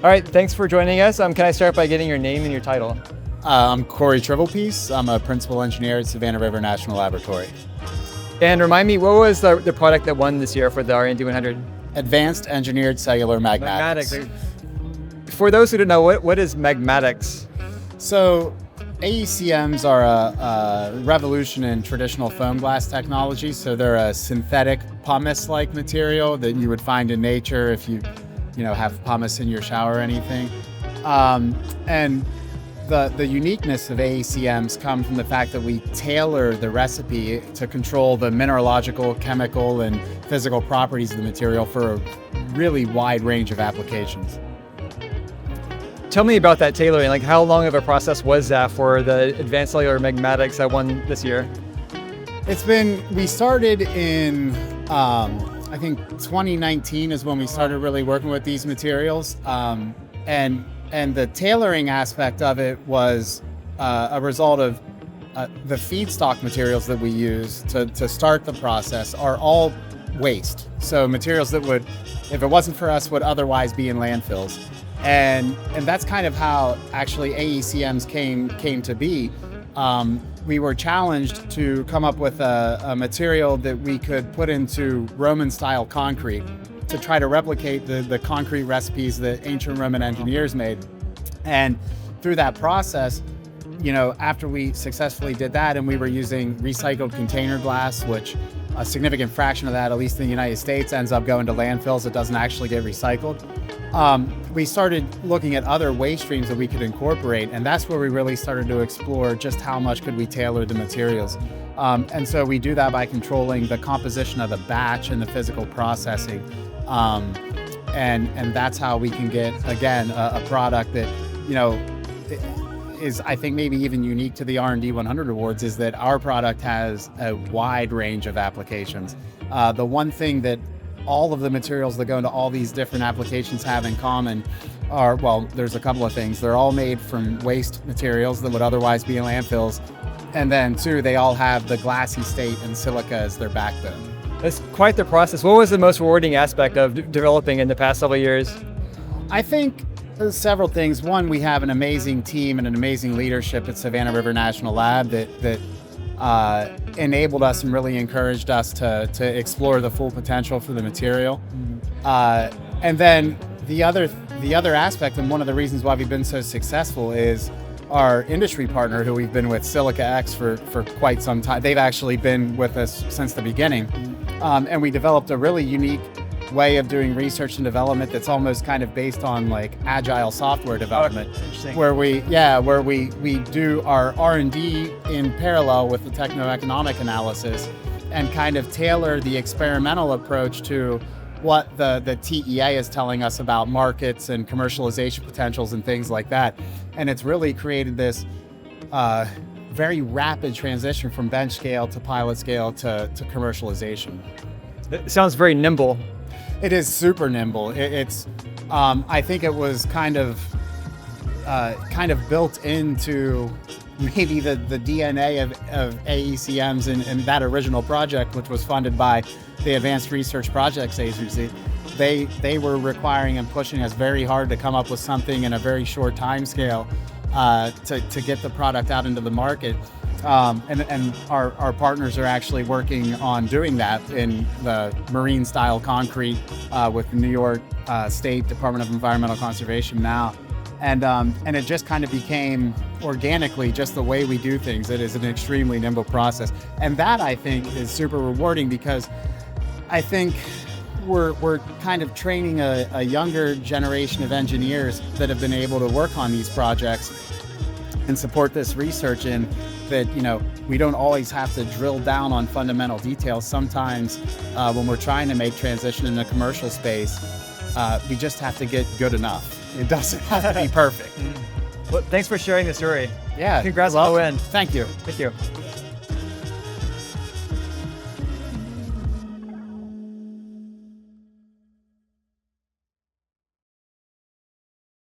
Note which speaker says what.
Speaker 1: All right, thanks for joining us. Can I start by getting your name and your title?
Speaker 2: I'm Corey Trivelpiece. I'm a principal engineer at Savannah River National Laboratory.
Speaker 1: And remind me, what was the product that won this year for the R&D 100?
Speaker 2: Advanced Engineered Cellular Magmatics.
Speaker 1: For those who don't know, what is magmatics?
Speaker 2: So AECMs are a revolution in traditional foam glass technology. So they're a synthetic pumice-like material that you would find in nature if you have pumice in your shower or anything. And the uniqueness of AECMs come from the fact that we tailor the recipe to control the mineralogical, chemical, and physical properties of the material for a really wide range of applications.
Speaker 1: Tell me about that tailoring. Like, how long of a process was that for the Advanced Cellular Magmatics that won this year?
Speaker 2: We started in, I think 2019 is when we started really working with these materials. And the tailoring aspect of it was a result of the feedstock materials that we use to start the process are all waste. So materials that would, if it wasn't for us, would otherwise be in landfills. And that's kind of how actually AECMs came to be. We were challenged to come up with a material that we could put into Roman-style concrete to try to replicate the concrete recipes that ancient Roman engineers made. And through that process, after we successfully did that, and we were using recycled container glass, which a significant fraction of that, at least in the United States, ends up going to landfills. It doesn't actually get recycled. We started looking at other waste streams that we could incorporate, and that's where we really started to explore just how much could we tailor the materials. And so we do that by controlling the composition of the batch and the physical processing. And that's how we can get, again, a product that, is, I think, maybe even unique to the R&D 100 awards, is that our product has a wide range of applications. The one thing that all of the materials that go into all these different applications have in common are, well, there's a couple of things. They're all made from waste materials that would otherwise be in landfills. And then two, they all have the glassy state and silica as their backbone.
Speaker 1: That's quite the process. What was the most rewarding aspect of developing in the past several years?
Speaker 2: I think there's several things. One, we have an amazing team and an amazing leadership at Savannah River National Lab that enabled us and really encouraged us to explore the full potential for the material. And then the other aspect, and one of the reasons why we've been so successful, is our industry partner, who we've been with, Silica-X, for quite some time. They've actually been with us since the beginning. And we developed a really unique way of doing research and development that's almost kind of based on like agile software development, where we do our R&D in parallel with the techno-economic analysis and kind of tailor the experimental approach to what the TEA is telling us about markets and commercialization potentials and things like that. And it's really created this very rapid transition from bench scale to pilot scale to commercialization.
Speaker 1: It sounds very nimble.
Speaker 2: It is super nimble. I think it was kind of built into maybe the DNA of AECMs in that original project, which was funded by the Advanced Research Projects Agency. They were requiring and pushing us very hard to come up with something in a very short time scale to get the product out into the market. And our partners are actually working on doing that in the marine style concrete with the New York State Department of Environmental Conservation now. And it just kind of became organically just the way we do things. It is an extremely nimble process. And that, I think, is super rewarding, because I think we're kind of training a younger generation of engineers that have been able to work on these projects and support this research in that, we don't always have to drill down on fundamental details. Sometimes when we're trying to make transition in the commercial space, we just have to get good enough. It doesn't have to be perfect.
Speaker 1: Well, thanks for sharing the story.
Speaker 2: Yeah.
Speaker 1: Congrats on the win.
Speaker 2: Thank you.
Speaker 1: Thank you.